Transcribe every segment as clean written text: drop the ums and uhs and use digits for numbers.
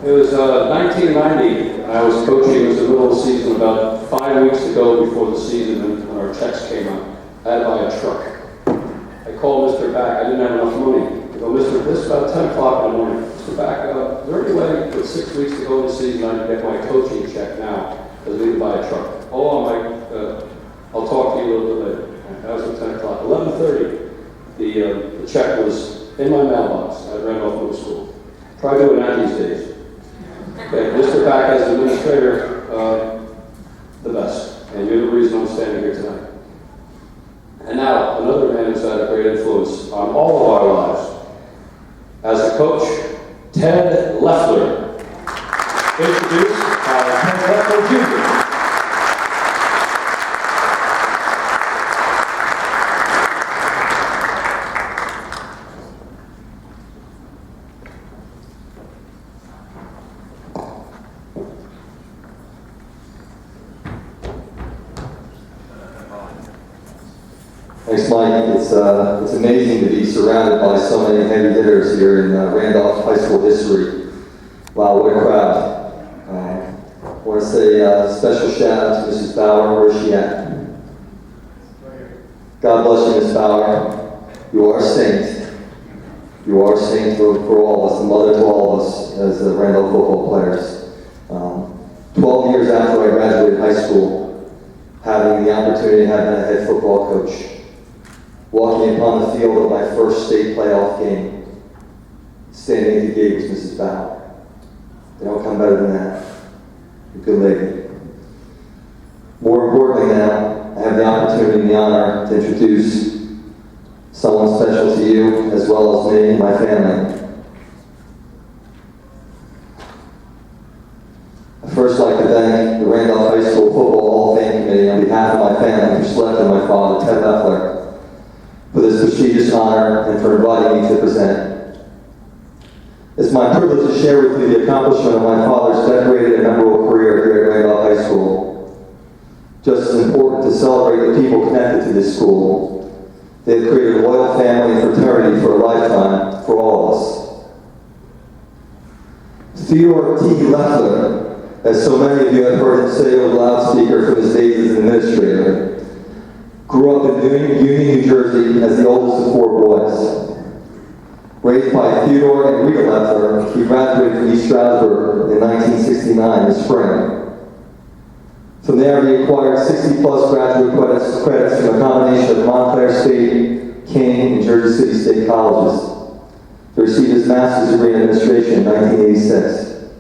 It was 1990. I was coaching. It was the middle of the season, about 5 weeks to go before the season, and when our checks came out, I had to buy a truck. I called Mr. Back. I didn't have enough money. I go, Mr. This is about 10 o'clock in the morning. Mr. Back, is there any way with 6 weeks to go in the season I can get my coaching check now? Because I need to buy a truck. Hold on, Mike. I'll talk to you a little bit later. That was at 10 o'clock. 11:30, the check was in my mailbox. I ran off middle school. Try doing that these days. Okay, Mr. Back as administrator, the best. And you're the reason I'm standing here tonight. And now, another man who's had a great influence on all of our lives. As a coach, Ted Loeffler. Introduced by Ted Loeffler Jr. Thanks, Mike. It's amazing to be surrounded by so many heavy hitters here in Randolph High School history. Wow, what a crowd. I want to say a special shout out to Mrs. Bauer. Where is she at? God bless you, Miss Bauer. You are a saint. You are a saint for all of us, a mother to all of us as Randolph football players. 12 years after I graduated high school, having the opportunity to have been a head football coach, walking upon the field of my first state playoff game, standing at the gate was Mrs. Bauer. They don't come better than that. A good lady. More importantly now, I have the opportunity and the honor to introduce someone special to you, as well as me and my family. I'd first like to thank the Randolph High School Football Hall of Fame Committee on behalf of my family who selected my father, Ted Loeffler, for this prestigious honor and for inviting me to present. It's my privilege to share with you the accomplishment of my father's decorated and memorable career here at Randolph High School. Just as important to celebrate the people connected to this school. They have created a loyal family and fraternity for a lifetime for all of us. Theodore T. Loeffler, as so many of you have heard him say over the loudspeaker from his days as an administrator, grew up in Union, New Jersey as the oldest of 4 boys. Raised by Theodore and Rita Loeffler, he graduated from East Stroudsburg in 1969 in the spring. From there, he acquired 60-plus graduate credits from a combination of Montclair State, King, and Jersey City State colleges. He received his master's degree in administration in 1986.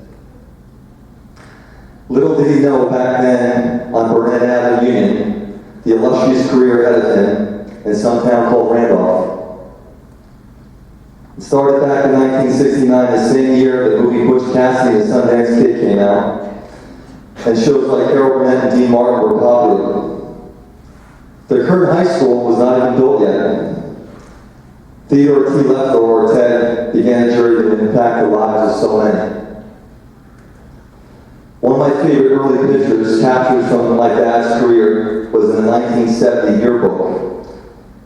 Little did he know back then on Burnett Ave in Union, the illustrious career ahead of him in some town called Randolph. It started back in 1969, the same year the movie Butch Cassidy and the Sundance Kid came out, and shows like Harold Burnett and Dean Martin were popular. Their current high school was not even built yet. Theodore T. Loeffler, or Ted, began a journey that impacted the lives of so many. One of my favorite early pictures captured from my dad's career was in the 1970 yearbook,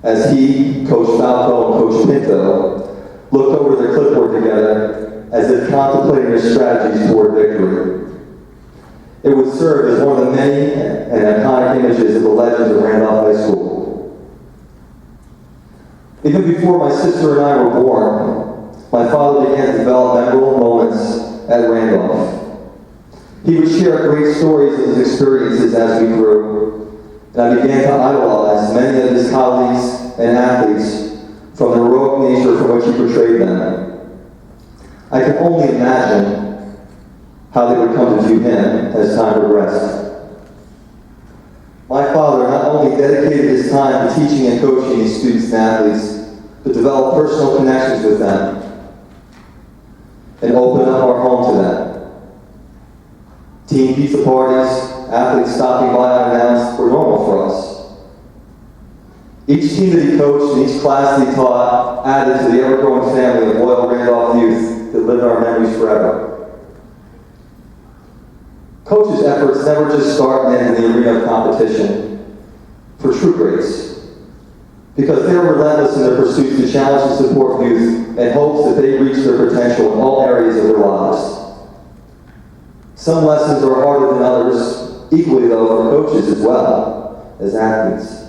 as he, Coach Falco, and Coach Pinto looked over their clipboard together as if contemplating their strategies toward victory. It would serve as one of the many and iconic images of the legends of Randolph High School. Even before my sister and I were born, my father began to develop memorable moments at Randolph. He would share great stories of his experiences as we grew, and I began to idolize many of his colleagues and athletes from the heroic nature from which he portrayed them. I can only imagine how they would come to view him as time progressed. My father not only dedicated his time to teaching and coaching these students and athletes, but developed personal connections with them and opened up our home to them. Team pizza parties, athletes stopping by unannounced were normal for us. Each team that he coached and each class that he taught added to the ever-growing family of loyal Randolph youth that live in our memories forever. Coaches' efforts never just start and end in the arena of competition for true greats, because they're relentless in their pursuit to challenge and support youth in hopes that they reach their potential in all areas of their lives. Some lessons are harder than others, equally though for coaches as well as athletes.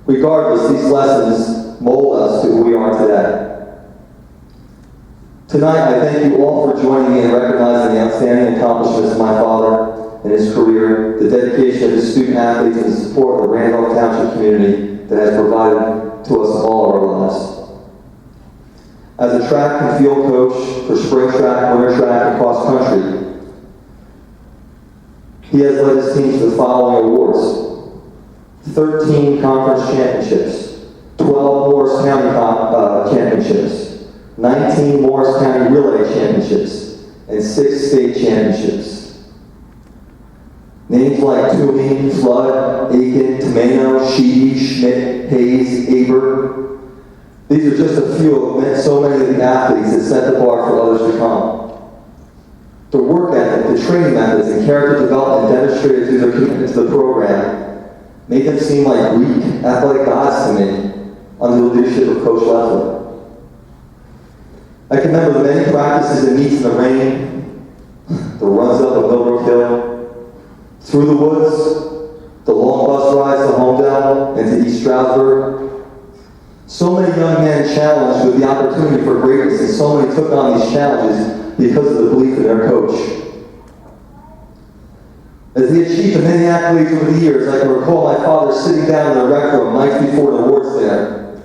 Regardless, these lessons mold us to who we are today. Tonight, I thank you all for joining me in recognizing the outstanding accomplishments of my father in his career, the dedication of his student athletes, and the support of the Randolph Township community that has provided to us all our lives. As a track and field coach for spring track, winter track, and cross country, he has led his team to the following awards: 13 conference championships, 12 Morris County championships, 19 Morris County relay championships, and 6 state championships. Names like Toomey, Flood, Aiken, Tomeno, Sheedy, Schmidt, Hayes, Aber. These are just a few of so many of the athletes that set the bar for others to come. The work ethic, the training methods, and character development demonstrated through their commitment to the program made them seem like Greek athletic gods to me under the leadership of Coach Loeffler. I can remember the many practices and meets in the rain, the runs up of Millbrook Hill, through the woods, the long bus rides to Homedale and to East Stroudsburg. So many young men challenged with the opportunity for greatness, and so many took on these challenges because of the belief in their coach. As they achieved many accolades over the years, I can recall my father sitting down in the rec room nights before the awards dinner,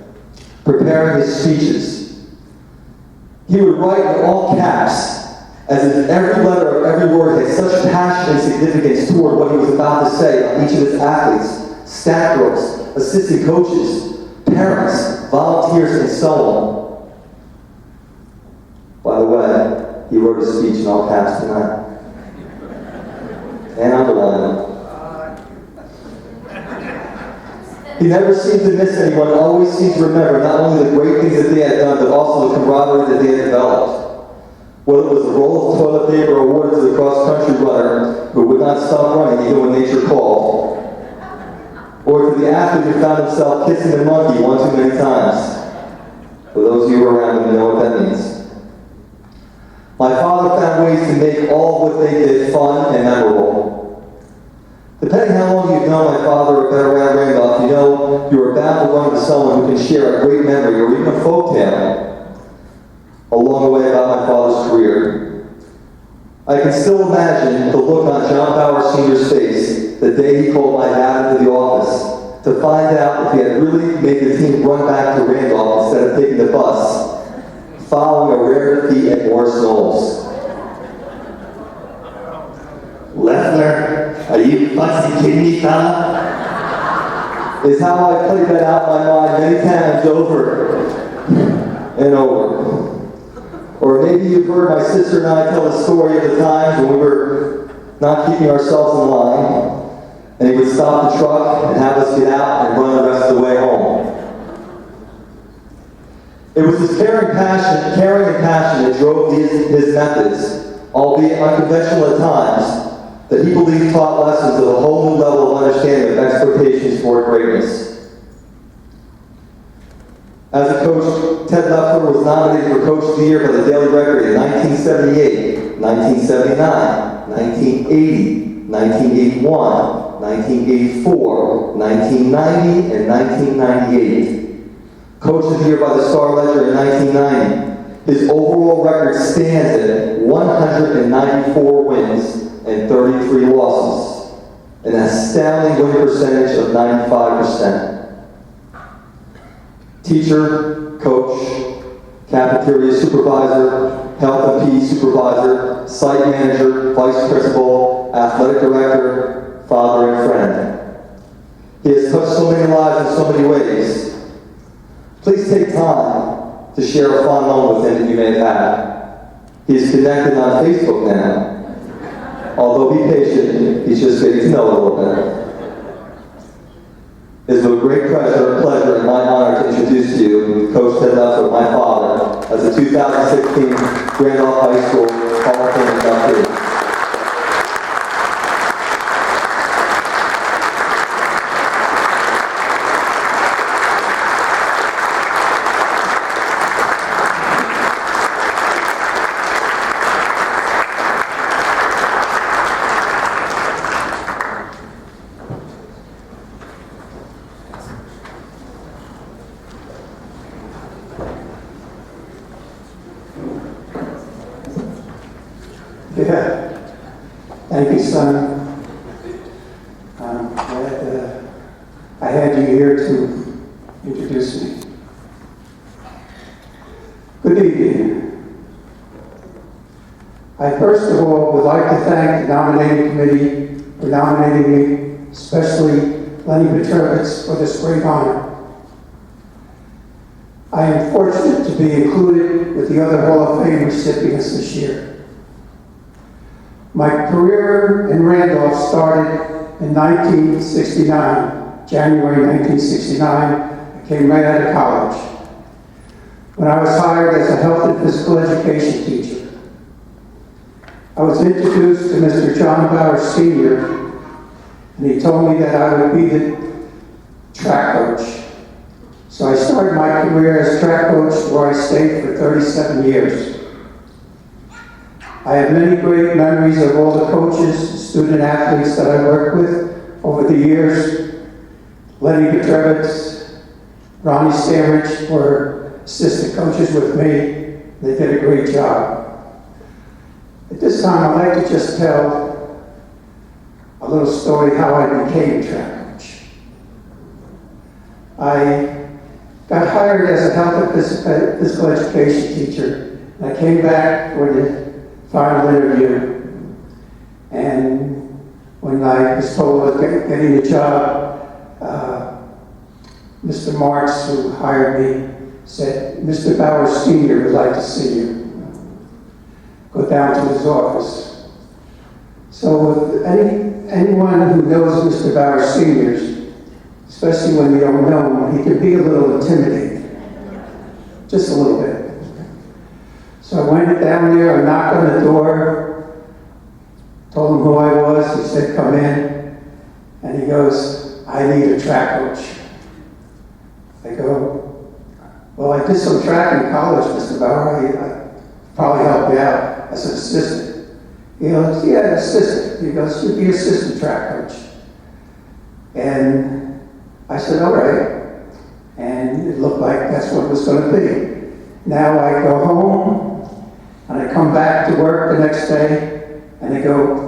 preparing his speeches. He would write in all caps, as if every letter of every word had such passion and significance toward what he was about to say on each of his athletes, staff girls, assistant coaches, parents, volunteers, and so on. By the way, he wrote a speech in all caps tonight. And underlined them. He never seemed to miss anyone, always seemed to remember not only the great things that they had done, but also the camaraderie that they had developed. Whether it was the roll of toilet paper awarded to the cross-country runner who would not stop running even when nature called, or to the athlete who found himself kissing the monkey one too many times. For those of you who are around, you know what that means. My father found ways to make all of what they did fun and memorable. Depending how long you've known my father or been around Randolph, you know you're about to run into someone who can share a great memory or even a folk tale along the way about my father's career. I can still imagine the look on John Bauer Sr.'s face the day he called my dad into the office to find out if he had really made the team run back to Randolph instead of taking the bus, following a rare defeat at Morris Knolls. Loeffler, are you fucking kidding me, fella? Is how I played that out in my mind many times over and over. Or maybe you've heard my sister and I tell the story of the times when we were not keeping ourselves in line, and he would stop the truck and have us get out and run the rest of the way home. It was his caring and passion that drove his methods, albeit unconventional at times, that he believed taught lessons of a whole new level of understanding of expectations toward greatness. As a coach, Ted Loeffler was nominated for Coach of the Year by the Daily Record in 1978, 1979, 1980, 1981, 1984, 1990, and 1998. Coach of the Year by the Star Ledger in 1990. His overall record stands at 194 wins and 33 losses, an astounding win percentage of 95%. Teacher, coach, cafeteria supervisor, health and PE supervisor, site manager, vice principal, athletic director, father, and friend. He has touched so many lives in so many ways. Please take time to share a fond moment with him that you may have had. He is connected on Facebook now. Although be patient, he's just getting to know a little bit. It is with great pleasure and my honor to introduce to you Coach Ted Loeffler, my father, as the 2016 Randolph High School Hall of Fame inductee. Yeah. Thank you, son. I'm glad I had you here to introduce me. Good evening. I first of all would like to thank the nominating committee for nominating me, especially Lenny Petrovitz, for this great honor. I am fortunate to be included with the other Hall of Fame recipients this year. My career in Randolph started in 1969, January 1969. I came right out of college, when I was hired as a health and physical education teacher. I was introduced to Mr. John Bauer Sr., and he told me that I would be the track coach. So I started my career as track coach, where I stayed for 37 years. I have many great memories of all the coaches, student athletes that I worked with over the years. Lenny Petrovitz, Ronnie Stamrich were assistant coaches with me. They did a great job. At this time, I'd like to just tell a little story how I became a track coach. I got hired as a health and physical education teacher, and I came back for the final interview. And when I was told I was getting the job, Mr. Marks, who hired me, said, "Mr. Bauer Sr. would like to see you." Go down to his office. So anyone who knows Mr. Bauer Sr., especially when you don't know him, he can be a little intimidating, just a little bit. So I went down there, I knocked on the door, told him who I was. He said, "Come in." And he goes, "I need a track coach." I go, "Well, I did some track in college, Mr. Bauer. I probably help you out as an assistant." He goes, "Yeah, assistant." He goes, "You'd be assistant track coach." And I said, "All right." And it looked like that's what it was going to be. Now I go home, and I come back to work the next day, and they go,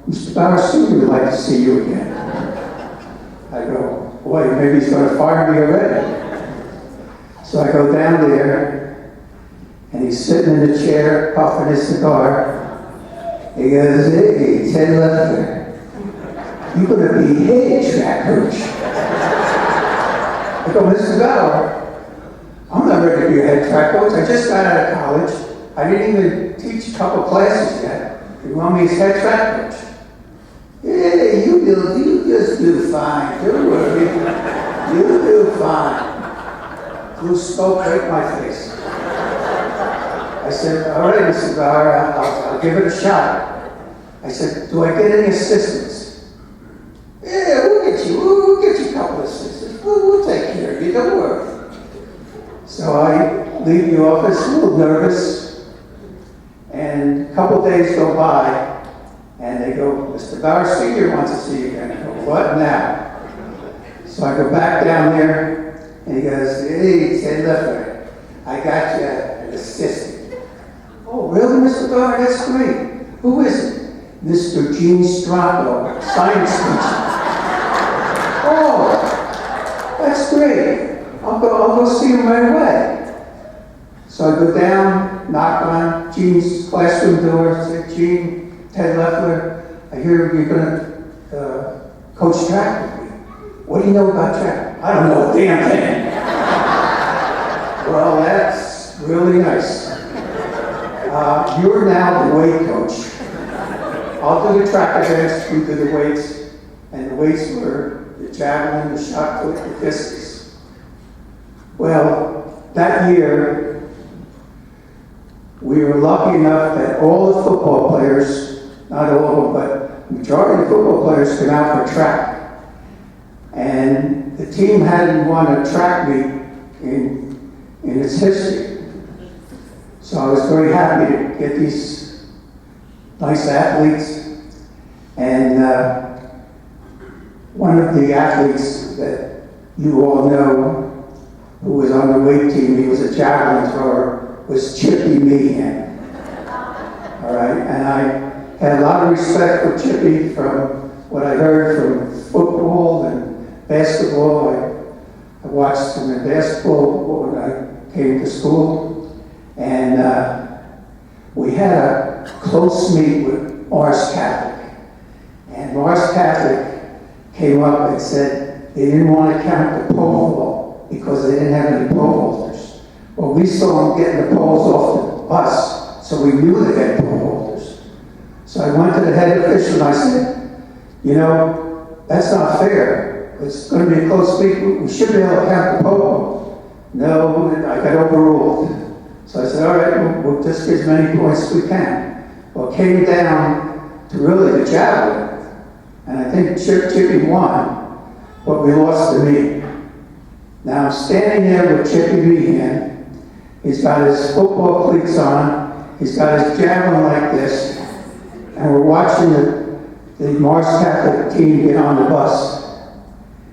"Mr. Bauer Sr. would like to see you again." I go, "Boy, maybe he's going to fire me already." So I go down there, and he's sitting in the chair, puffing his cigar. He goes, "Hey, Ted Loeffler, you're going to be head track coach." I go, "Mr. Bauer, I'm not ready to be a head track coach. I just got out of college. I didn't even teach a couple classes yet. You want me as head track coach?" "Yeah, you just do fine. Don't worry. You do fine." Blue smoke right in my face. I said, "All right, Mr. Bauer, I'll give it a shot." I said, "Do I get any assistants?" "Yeah, we'll get you a couple of assistants. We'll take care of you, don't worry." So I leave the office a little nervous, and a couple days go by, and they go, "Mr. Bauer Sr. wants to see you again." I go, "What now?" So I go back down there, and he goes, "Hey, Ted Loeffler, I got you an assistant." "Oh, really, Mr. Bauer? That's great. Who is it?" "Mr. Gene Stracco, science teacher." "Oh, that's great. I'll go see him right away." So I go down, knock on Gene's classroom door, say, "Gene, Ted Loeffler, I hear you're going to coach track with me. What do you know about track?" "I don't know a damn thing." "Well, that's really nice. You're now the weight coach. I'll do the track events, you do the weights." And the weights were the javelin, the shot put, the discus. Well, that year, we were lucky enough that all the football players, not all of them, but the majority of the football players came out for track. And the team hadn't won a track meet in its history. So I was very happy to get these nice athletes. And one of the athletes that you all know, who was on the weight team, he was a javelin thrower, was Chippy Meehan. All right, and had a lot of respect for Chippy from what I heard from football and basketball. I watched him in basketball when I came to school, and we had a close meet with Morris Catholic. And Morris Catholic came up and said they didn't want to count the pole vault because they didn't have any pole vaulters. Well, we saw them getting the poles off the bus, so we knew they had pole vaulters. So I went to the head official and I said, you know, that's not fair. It's going to be a close meet. We should be able to count the pole vault. No, I got overruled. So I said, all right, we'll just get as many points as we can. Well, it came down to really the javelin. And I think Chippy won, but we lost the meet. Now I'm standing there with Chippy Meehan. He's got his football cleats on. He's got his javelin like this. And we're watching the Morris Catholic team get on the bus.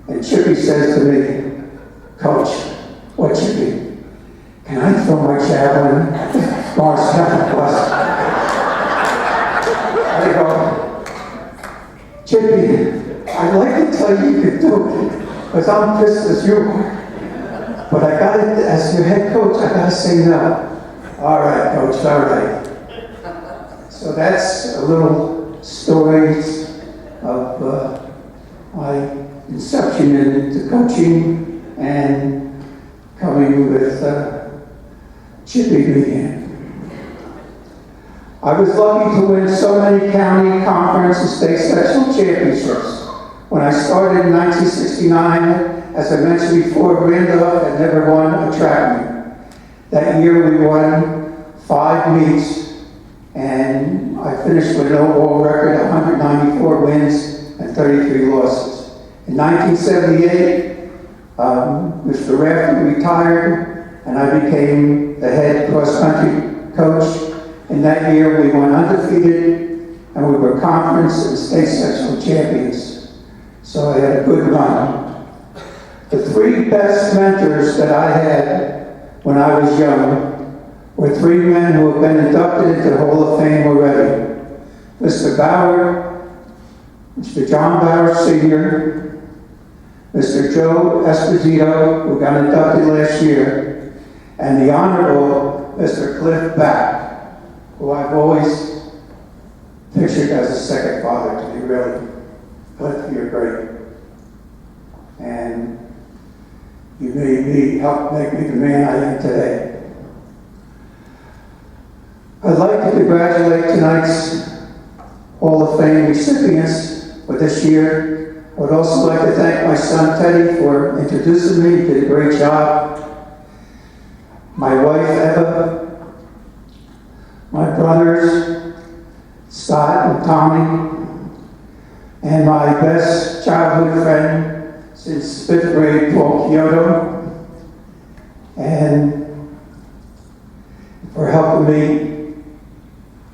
And Chippy says to me, Coach, what Chippy? Can I throw my javelin at the Morris Catholic bus? I go, Chippy, I'd like to tell you could do it, because I'm pissed as you are. But I gotta, as your head coach, I gotta say no. All right, Coach, all right. So that's a little story of my inception into coaching and coming with Chippy Meehan. I was lucky to win so many county, conference, and state sectional championships. When I started in 1969, as I mentioned before, Randolph had never won a track meet. That year we won 5 meets, and I finished with an overall record of 194 wins and 33 losses. In 1978, Mr. Rafferty retired, and I became the head cross-country coach. In that year, we went undefeated, and we were conference and state sectional champions. So I had a good run. The 3 best mentors that I had when I was young were 3 men who have been inducted into the Hall of Fame already. Mr. Bauer, Mr. John Bauer Sr., Mr. Joe Esposito, who got inducted last year, and the Honorable Mr. Cliff Back, who I've always pictured as a second father to me, really. Cliff, you're great. And you made me, help make me the man I am today. I'd like to congratulate tonight's Hall of Fame recipients for this year. I would also like to thank my son Teddy for introducing me. He did a great job. My wife Eva, my brothers, Scott and Tommy, and my best childhood friend since 5th grade, Paul Kyoto, and for helping me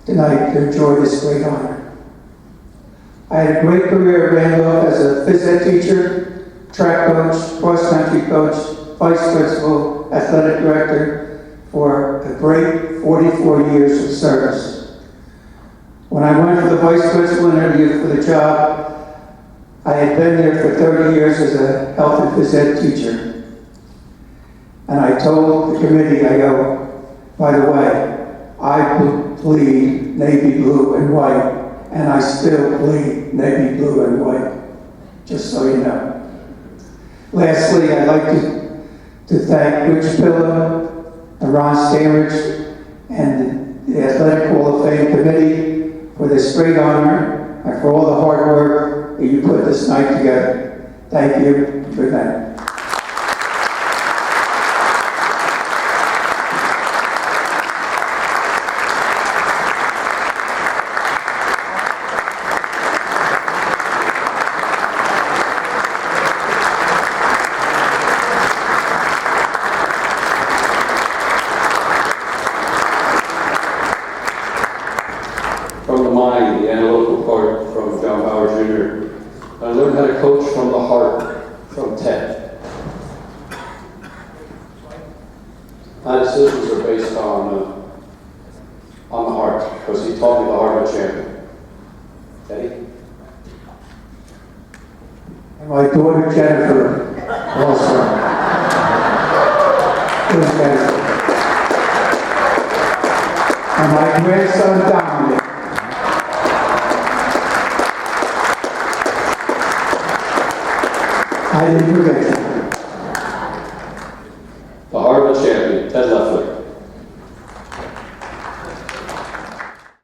tonight to enjoy this great honor. I had a great career at Randolph as a phys ed teacher, track coach, cross-country coach, vice principal, athletic director, for a great 44 years of service. When I went for the vice principal interview for the job, I had been there for 30 years as a health and phys ed teacher. And I told the committee, I go, by the way, I bleed navy blue and white, and I still bleed navy blue and white, just so you know. Lastly, I'd like to thank Rich Pillow, and Ron Stamridge, and the Athletic Hall of Fame Committee for this great honor and for all the hard work that you put this night together. Thank you. Good night. From the mind, the analytical part from John Bauer Jr. I learned how to coach from the heart from Ted. My decisions are based on the heart, because he taught me the heart of a champion. Eddie? And my daughter Jennifer also. Who's Jennifer? And my grandson Dominic. I didn't forget you.